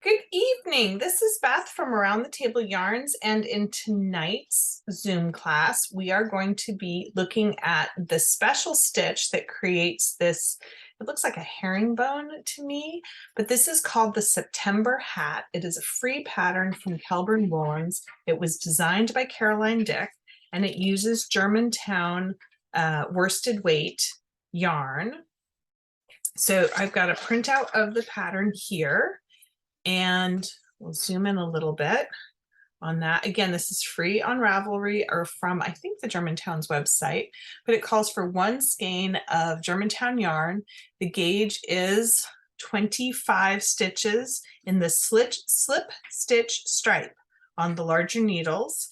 Good evening. This is Beth from Around the Table Yarns, and in tonight's Zoom class, we are going to be looking at the special stitch that creates this. It looks like a herringbone to me, but this is called the September hat. It is a free pattern from Kelbourne Woolens. It was designed by Caroline Dick, and it uses Germantown worsted weight yarn. So I've got a printout of the pattern here. And we'll zoom in a little bit on that. Again, this is free on Ravelry or from, I think, the Germantown's website, but it calls for 1 skein of Germantown yarn. The gauge is 25 stitches in the slip stitch stripe on the larger needles.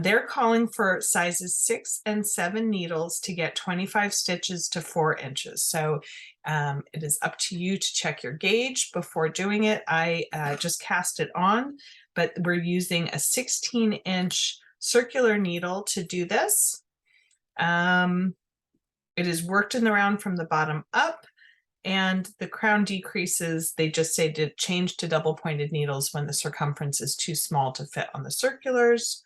They're calling for sizes 6 and 7 needles to get 25 stitches to 4 inches. So it is up to you to check your gauge before doing it. I just cast it on, but we're using a 16-inch circular needle to do this. It is worked in the round from the bottom up, and the crown decreases. They just say to change to double pointed needles when the circumference is too small to fit on the circulars.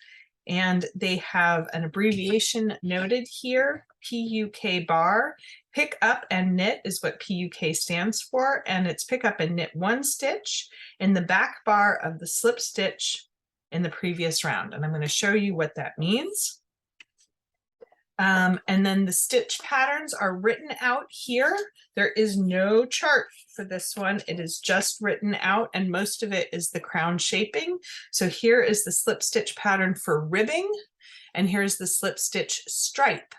And they have an abbreviation noted here, PUK bar. Pick up and knit is what PUK stands for, and it's pick up and knit 1 stitch in the back bar of the slip stitch in the previous round. And I'm going to show you what that means. And then the stitch patterns are written out here. There is no chart for this one. It is just written out, and most of it is the crown shaping. So here is the slip stitch pattern for ribbing, and here's the slip stitch stripe.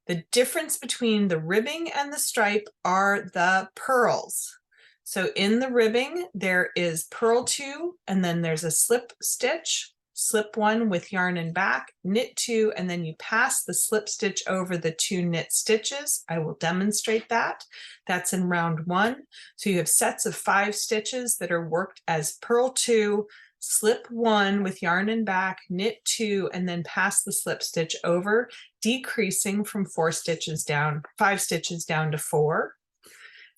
The difference between the ribbing and the stripe are the purls. So in the ribbing, there is purl 2, and then there's a slip stitch, slip 1 with yarn and back, knit 2, and then you pass the slip stitch over the 2 knit stitches. I will demonstrate that. That's in round 1. So you have sets of 5 stitches that are worked as purl 2, slip 1 with yarn and back, knit 2, and then pass the slip stitch over, decreasing from 5 stitches down to 4.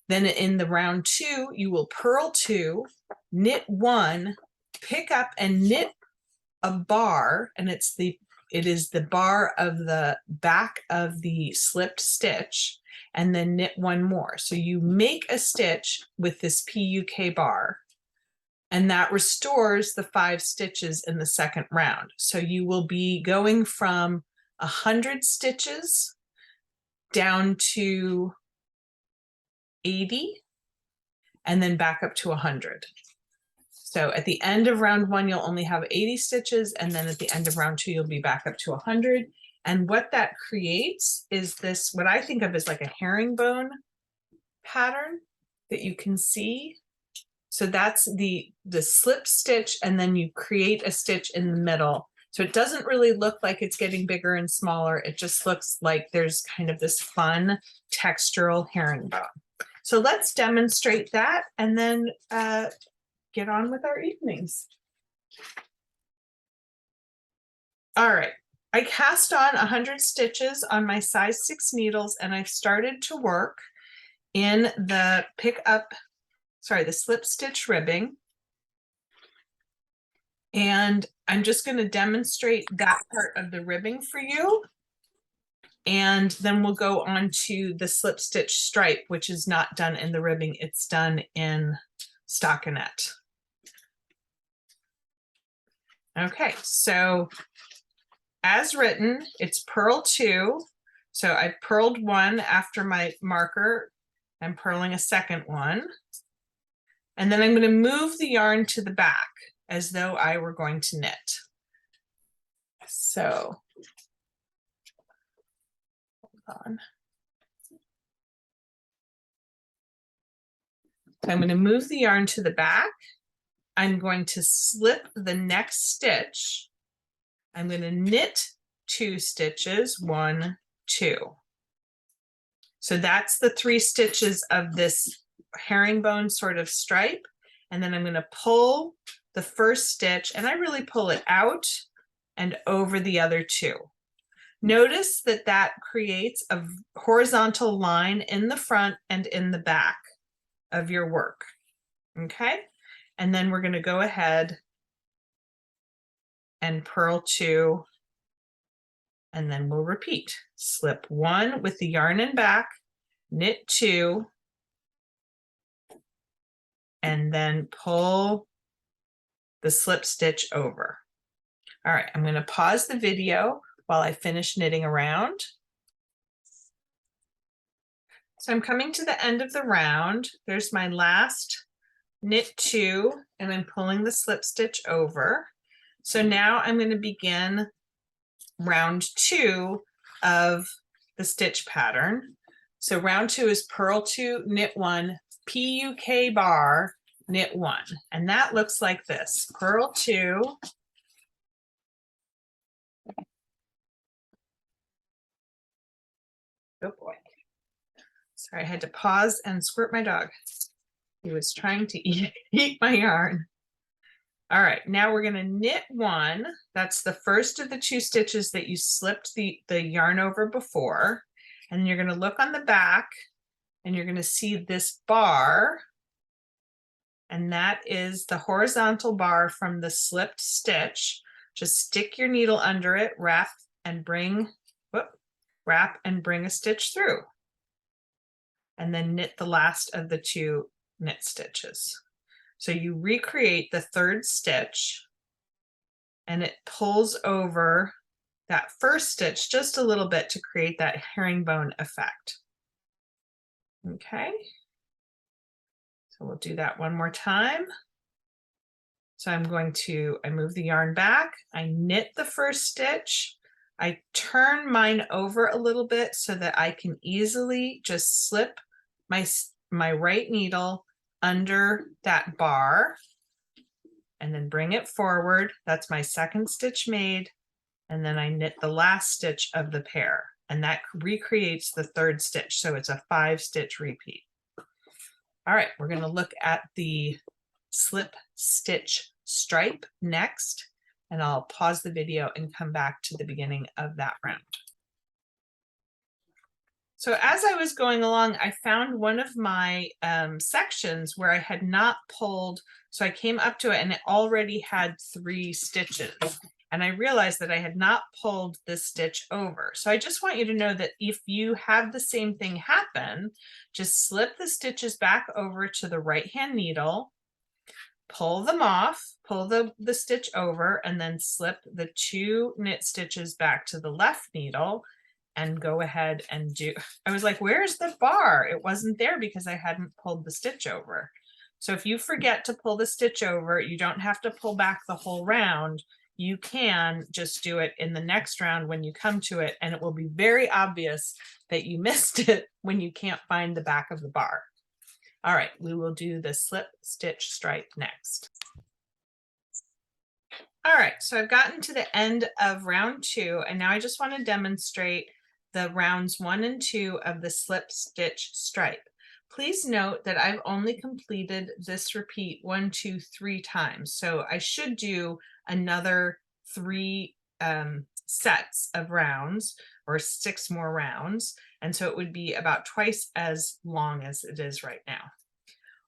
Then in the round 2, you will purl 2, knit 1, pick up and knit a bar, and it is the bar of the back of the slipped stitch, and then knit 1 more. So you make a stitch with this PUK bar, and that restores the 5 stitches in the second round. So you will be going from 100 stitches down to 80, and then back up to 100. So at the end of round 1, you'll only have 80 stitches, and then at the end of round 2, you'll be back up to 100. And what that creates is this, what I think of as like a herringbone pattern that you can see. So that's the slip stitch, and then you create a stitch in the middle. So it doesn't really look like it's getting bigger and smaller. It just looks like there's kind of this fun textural herringbone. So let's demonstrate that, and then get on with our evenings. All right, I cast on 100 stitches on my size 6 needles, and I've started to work in the the slip stitch ribbing. And I'm just going to demonstrate that part of the ribbing for you. And then we'll go on to the slip stitch stripe, which is not done in the ribbing. It's done in stockinette. Okay, so as written, it's purl 2. So I purled 1 after my marker. I'm purling a second one. And then I'm going to move the yarn to the back as though I were going to knit. So hold on. So I'm going to move the yarn to the back. I'm going to slip the next stitch. I'm going to knit 2 stitches, 1, 2. So that's the 3 stitches of this herringbone sort of stripe. And then I'm going to pull the first stitch, and I really pull it out and over the other 2. Notice that that creates a horizontal line in the front and in the back of your work. Okay, And then we're going to go ahead and purl 2, and then we'll repeat. Slip 1 with the yarn and back, knit 2, and then pull the slip stitch over. All right, I'm going to pause the video while I finish knitting around. So I'm coming to the end of the round. There's my last knit 2, and I'm pulling the slip stitch over. So now I'm going to begin round 2 of the stitch pattern. So round 2 is purl 2, knit 1, PUK bar, knit 1, and that looks like this. Purl 2, oh boy, sorry, I had to pause and squirt my dog. He was trying to eat my yarn. All right, now we're going to knit 1. That's the first of the 2 stitches that you slipped the yarn over before. And then you're going to look on the back and you're going to see this bar. And that is the horizontal bar from the slipped stitch. Just stick your needle under it, wrap and bring a stitch through. And then knit the last of the 2 knit stitches. So you recreate the 3rd stitch and it pulls over that first stitch just a little bit to create that herringbone effect. Okay, so we'll do that one more time. So I move the yarn back, I knit the first stitch, I turn mine over a little bit so that I can easily just slip my right needle under that bar and then bring it forward. That's my 2nd stitch made, and then I knit the last stitch of the pair, and that recreates the 3rd stitch, so it's a 5-stitch repeat. All right, we're going to look at the slip stitch stripe next, and I'll pause the video and come back to the beginning of that round. So as I was going along, I found one of my sections where I had not pulled, so I came up to it and it already had 3 stitches. And I realized that I had not pulled this stitch over. So I just want you to know that if you have the same thing happen, just slip the stitches back over to the right-hand needle, pull them off, pull the stitch over, and then slip the 2 knit stitches back to the left needle, and go ahead and do. I was like, where's the bar? It wasn't there because I hadn't pulled the stitch over. So if you forget to pull the stitch over, you don't have to pull back the whole round. You can just do it in the next round when you come to it, and it will be very obvious that you missed it when you can't find the back of the bar. All right, we will do the slip stitch stripe next. All right, so I've gotten to the end of round 2, and now I just want to demonstrate the rounds 1 and 2 of the slip stitch stripe. Please note that I've only completed this repeat 1, 2, 3 times. So I should do another 3 sets of rounds, or 6 more rounds. And so it would be about twice as long as it is right now.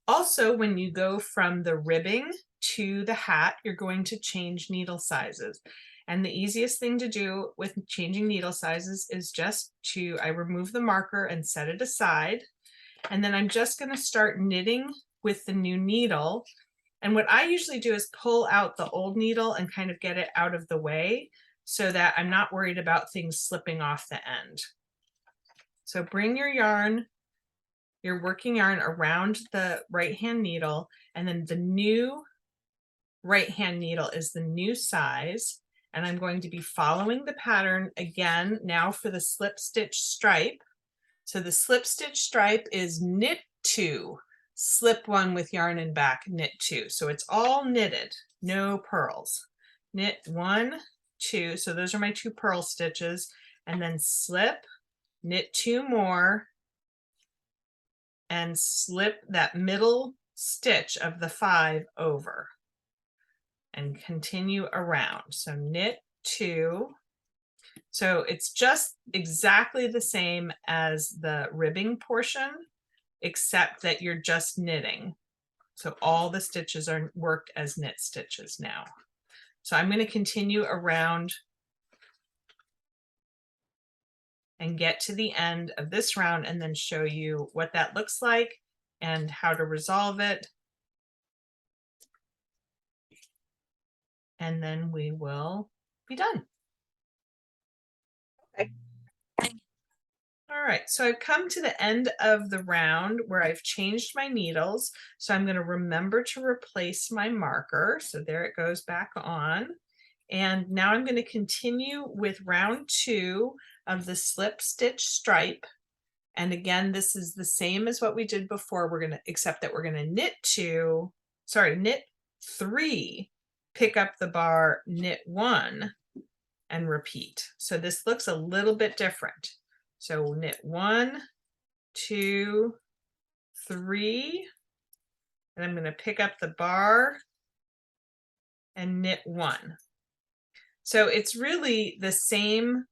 Also, when you go from the ribbing to the hat, you're going to change needle sizes. And the easiest thing to do with changing needle sizes is just I remove the marker and set it aside. And then I'm just going to start knitting with the new needle. And what I usually do is pull out the old needle and kind of get it out of the way so that I'm not worried about things slipping off the end. So bring your yarn, your working yarn, around the right-hand needle, and then the new right-hand needle is the new size. And I'm going to be following the pattern again now for the slip stitch stripe. So the slip stitch stripe is knit 2, slip 1 with yarn and back, knit 2. So it's all knitted, no purls. Knit 1, 2, so those are my 2 purl stitches, and then slip, knit 2 more, and slip that middle stitch of the 5 over. And continue around. So knit 2. So it's just exactly the same as the ribbing portion, except that you're just knitting. So all the stitches are worked as knit stitches now. So I'm going to continue around and get to the end of this round and then show you what that looks like and how to resolve it. And then we will be done. Okay. All right, so I've come to the end of the round where I've changed my needles. So I'm going to remember to replace my marker. So there it goes back on. And now I'm going to continue with round 2 of the slip stitch stripe. And again, this is the same as what we did before. We're going to, except that we're going to knit 3, pick up the bar, knit 1, and repeat. So this looks a little bit different. So we'll knit 1, 2, 3, and I'm going to pick up the bar and knit 1. So it's really the same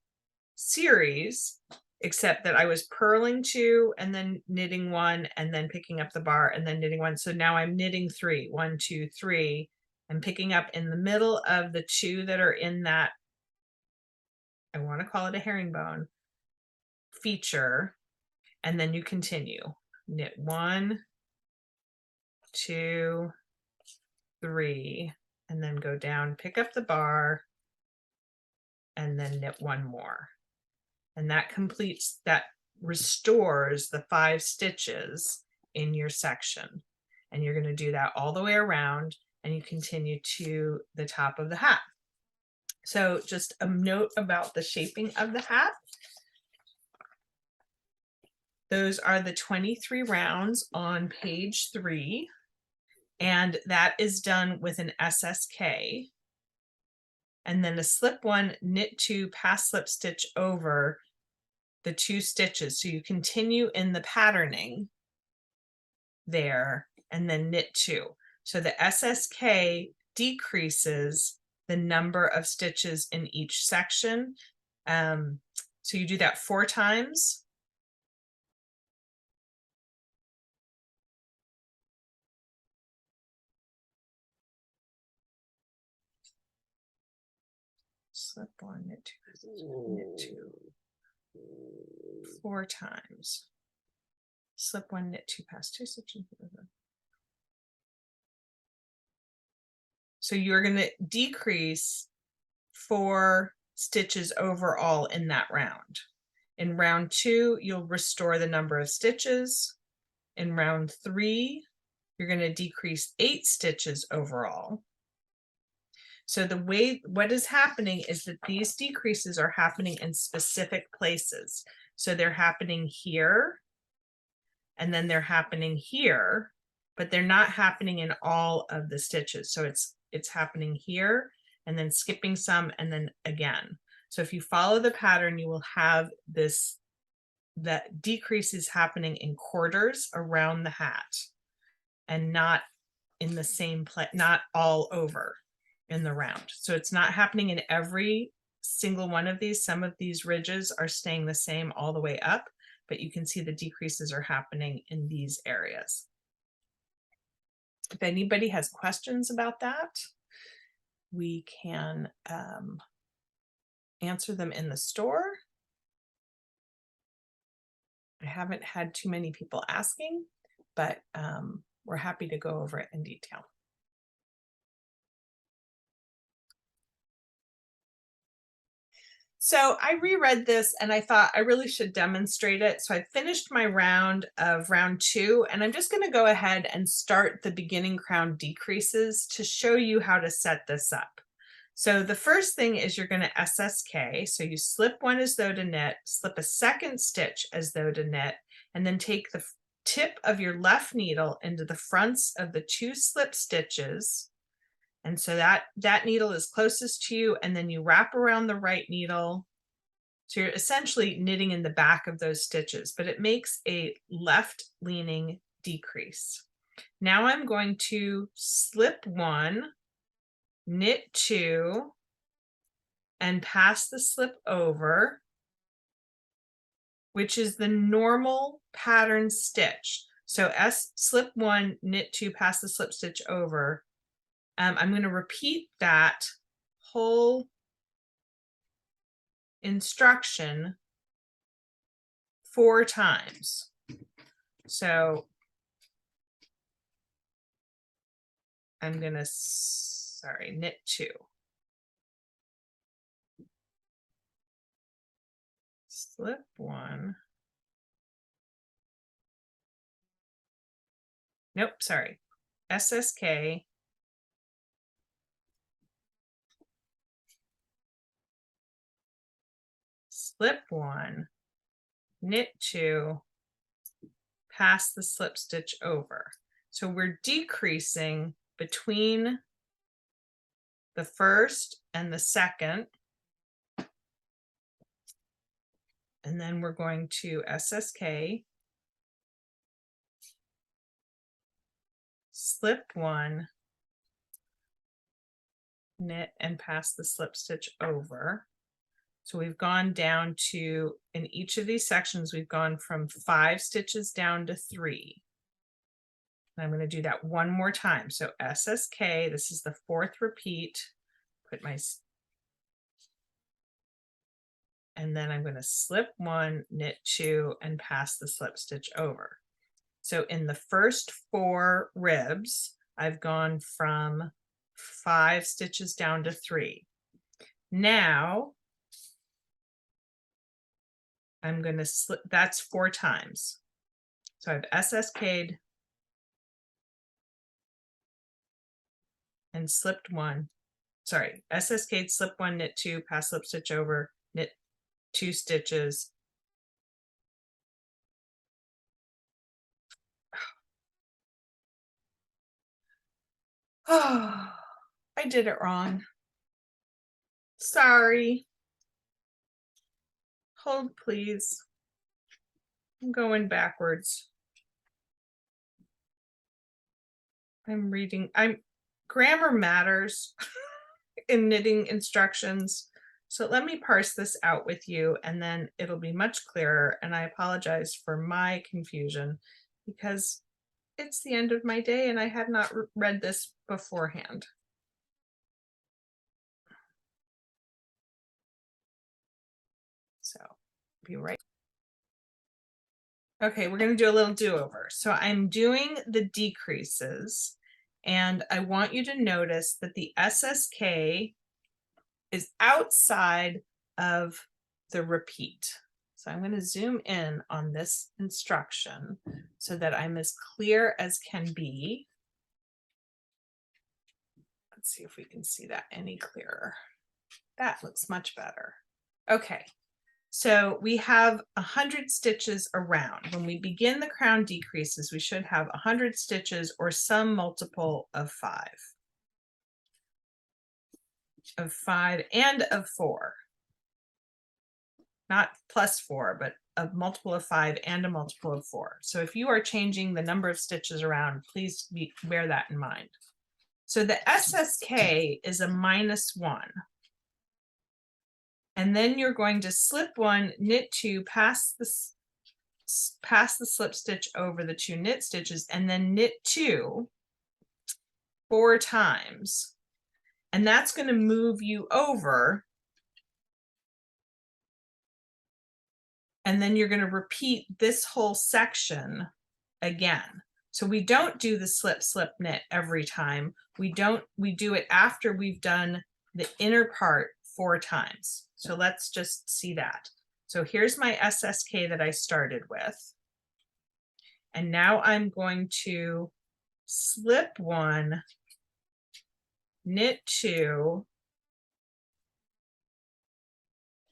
series, except that I was purling 2 and then knitting 1 and then picking up the bar and then knitting 1. So now I'm knitting 3, 1, 2, 3, and picking up in the middle of the 2 that are in that, I want to call it a herringbone feature, and then you continue. Knit 1, 2, 3, and then go down, pick up the bar, and then knit 1 more. And that completes, that restores the 5 stitches in your section. And you're going to do that all the way around, and you continue to the top of the hat. So just a note about the shaping of the hat. Those are the 23 rounds on page 3, and that is done with an SSK. And then a slip 1, knit 2, pass slip stitch over the 2 stitches. So you continue in the patterning there and then knit 2. So the SSK decreases the number of stitches in each section. So you do that 4 times. Slip 1, knit 2, knit 2. 4 times. Slip 1, knit 2, pass 2 stitches. So you're going to decrease 4 stitches overall in that round. In round 2, you'll restore the number of stitches. In round 3, you're going to decrease 8 stitches overall. So the way, what is happening is that these decreases are happening in specific places. So they're happening here, and then they're happening here, but they're not happening in all of the stitches. So it's happening here, and then skipping some, and then again. So if you follow the pattern, you will have this, that decrease is happening in quarters around the hat, and not in the same place, not all over in the round. So it's not happening in every single one of these. Some of these ridges are staying the same all the way up, but you can see the decreases are happening in these areas. If anybody has questions about that, we can answer them in the store. I haven't had too many people asking, but we're happy to go over it in detail. So I reread this and I thought I really should demonstrate it. So I finished my round of round 2, and I'm just going to go ahead and start the beginning crown decreases to show you how to set this up. So the first thing is you're going to SSK. So you slip 1 as though to knit, slip a 2nd stitch as though to knit, and then take the tip of your left needle into the fronts of the 2 slip stitches. And so that needle is closest to you, and then you wrap around the right needle. So you're essentially knitting in the back of those stitches, but it makes a left leaning decrease. Now I'm going to slip 1, knit 2, and pass the slip over, which is the normal pattern stitch. So slip one, knit two, pass the slip stitch over. I'm going to repeat that whole instruction 4 times. So I'm going to, knit two. Slip one. Nope, sorry. SSK. Slip one, knit two, pass the slip stitch over. So we're decreasing between the first and the second. And then we're going to SSK, slip one, knit and pass the slip stitch over. So we've gone down to, in each of these sections, we've gone from 5 stitches down to 3. And I'm going to do that one more time. So SSK, this is the 4th repeat, put my, and then I'm going to slip one, knit two, and pass the slip stitch over. So in the first 4 ribs, I've gone from 5 stitches down to 3. Now I'm going to slip, that's 4 times. So I've SSK'd and slipped one, SSK'd, slip one, knit two, pass slip stitch over, knit 2 stitches. Oh, I did it wrong. Sorry. Hold, please. I'm going backwards. I'm reading. Grammar matters in knitting instructions. So let me parse this out with you and then it'll be much clearer. And I apologize for my confusion because it's the end of my day and I had not read this beforehand. So be right. Okay, we're going to do a little do-over. So I'm doing the decreases and I want you to notice that the SSK is outside of the repeat. So I'm going to zoom in on this instruction so that I'm as clear as can be. Let's see if we can see that any clearer. That looks much better. Okay. So we have 100 stitches around. When we begin the crown decreases, we should have 100 stitches or some multiple of 5. Of 5 and of 4. Not plus 4, but a multiple of 5 and a multiple of 4. So if you are changing the number of stitches around, please bear that in mind. So the SSK is a -1. And then you're going to slip one, knit two, pass the slip stitch over the 2 knit stitches, and then knit 2 4 times. And that's going to move you over. And then you're going to repeat this whole section again. So we don't do the slip, slip, knit every time. We do it after we've done the inner part 4 times. So let's just see that. So here's my SSK that I started with. And now I'm going to slip one, knit two,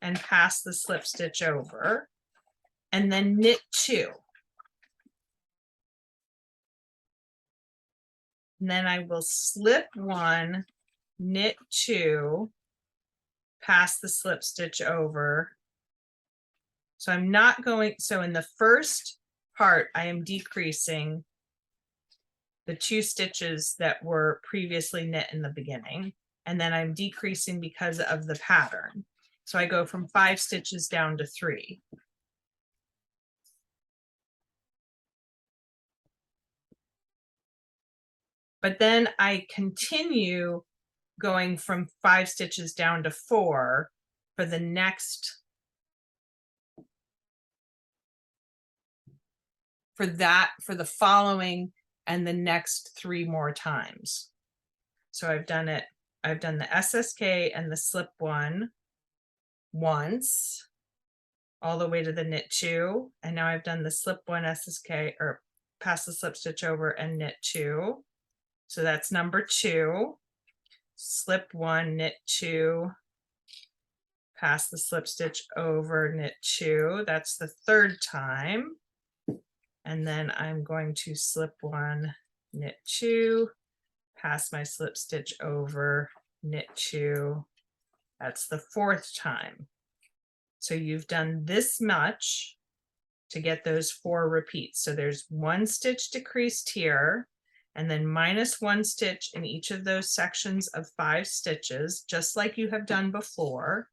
and pass the slip stitch over, and then knit two. And then I will slip one, knit two, pass the slip stitch over. So I'm not going, so in the first part, I am decreasing the 2 stitches that were previously knit in the beginning, and then I'm decreasing because of the pattern. So I go from 5 stitches down to 3. but then I continue going from 5 stitches down to 4 for the next, for the following and the next 3 more times. So I've done the SSK and the slip one once, all the way to the knit 2, and now I've done the slip 1 SSK, or pass the slip stitch over and knit 2. So that's number 2. Slip 1, knit 2, pass the slip stitch over, knit 2. That's the 3rd time. And then I'm going to slip 1, knit 2, pass my slip stitch over, knit 2. That's the 4th time. So you've done this much to get those 4 repeats. So there's 1 stitch decreased here, and then -1 stitch in each of those sections of 5 stitches, just like you have done before.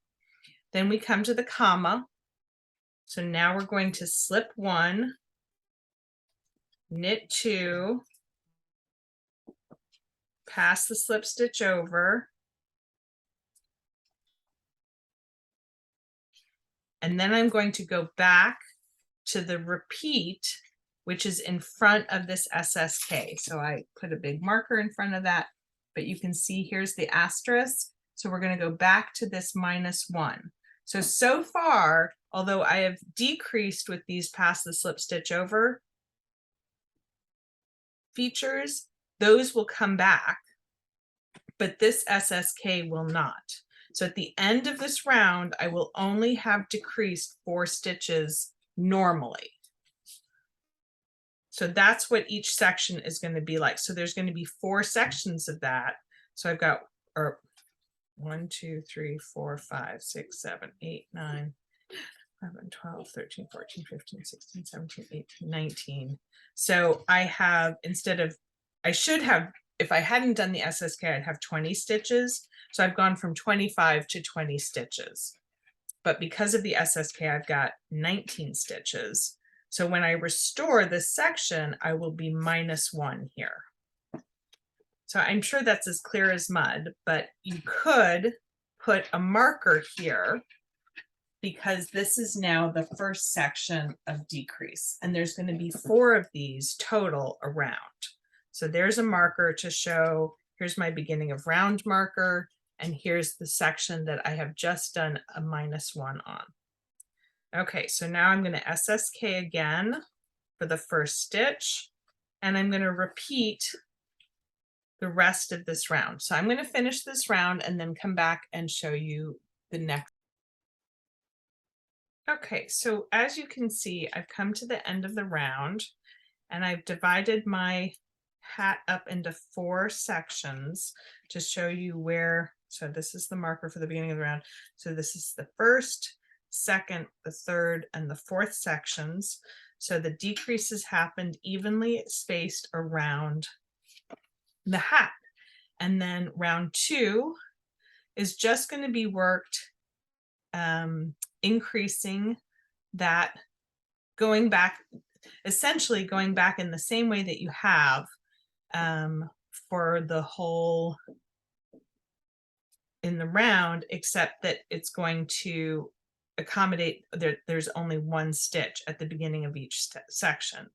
Then we come to the comma. So now we're going to slip 1, knit 2, pass the slip stitch over, and then I'm going to go back to the repeat, which is in front of this SSK. So I put a big marker in front of that, but you can see here's the asterisk. So we're going to go back to this -1. So far, although I have decreased with these pass the slip stitch over features, those will come back, but this SSK will not. So at the end of this round, I will only have decreased 4 stitches normally. So that's what each section is going to be like. So there's going to be 4 sections of that. So I've got 1, 2, 3, 4, 5, 6, 7, 8, 9, 11, 12, 13, 14, 15, 16, 17, 18, 19. So I have, I should have, if I hadn't done the SSK, I'd have 20 stitches. So I've gone from 25 to 20 stitches. But because of the SSK, I've got 19 stitches. So when I restore this section, I will be -1 here. So I'm sure that's as clear as mud, but you could put a marker here because this is now the first section of decrease. And there's going to be 4 of these total around. So there's a marker to show, here's my beginning of round marker, and here's the section that I have just done a -1 on. Okay, so now I'm going to SSK again for the first stitch, and I'm going to repeat the rest of this round. So I'm going to finish this round and then come back and show you the next. Okay, so as you can see, I've come to the end of the round, and I've divided my hat up into 4 sections to show you where. So this is the marker for the beginning of the round. So this is the 1st, 2nd, the 3rd, and the 4th sections. So the decreases happened evenly spaced around the hat. And then round 2 is just going to be worked increasing that, going back, essentially going back in the same way that you have for the whole in the round, except that it's going to accommodate there's only 1 stitch at the beginning of each section.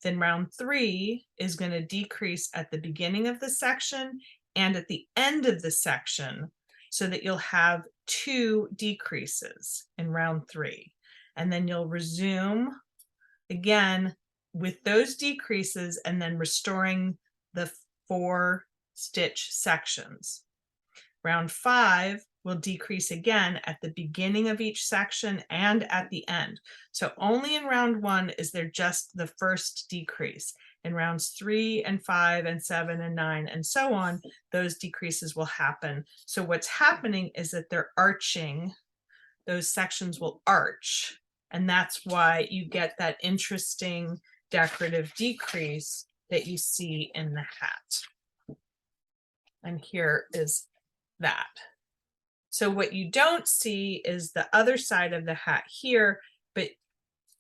Then round 3 is going to decrease at the beginning of the section and at the end of the section, so that you'll have 2 decreases in round 3. And then you'll resume again with those decreases and then restoring the 4 stitch sections. Round 5 will decrease again at the beginning of each section and at the end. So only in round 1 is there just the first decrease. In rounds 3 and 5 and 7 and 9 and so on, those decreases will happen. So what's happening is that they're arching, those sections will arch, and that's why you get that interesting decorative decrease that you see in the hat. And here is that. So what you don't see is the other side of the hat here, but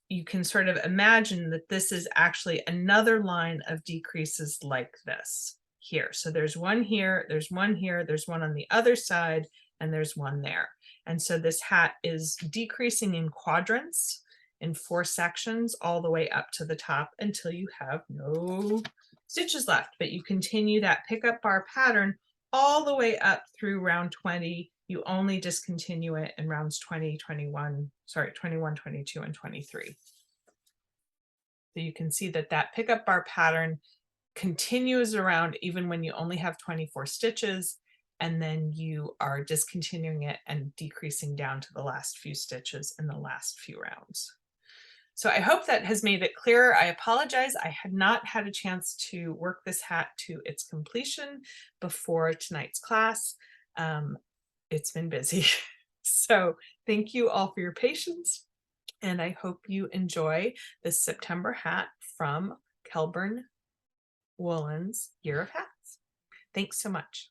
you can sort of imagine that this is actually another line of decreases like this. here. So there's one here, there's one here, there's one on the other side, and there's one there. And so this hat is decreasing in quadrants in 4 sections all the way up to the top until you have no stitches left. But you continue that pickup bar pattern all the way up through round 20. You only discontinue it in rounds 20, 21, 22, and 23. So you can see that that pickup bar pattern continues around even when you only have 24 stitches, and then you are discontinuing it and decreasing down to the last few stitches in the last few rounds. So I hope that has made it clearer. I apologize. I had not had a chance to work this hat to its completion before tonight's class. It's been busy. So thank you all for your patience. And I hope you enjoy this September hat from Kelbourne Woolens Year of Hats. Thanks so much.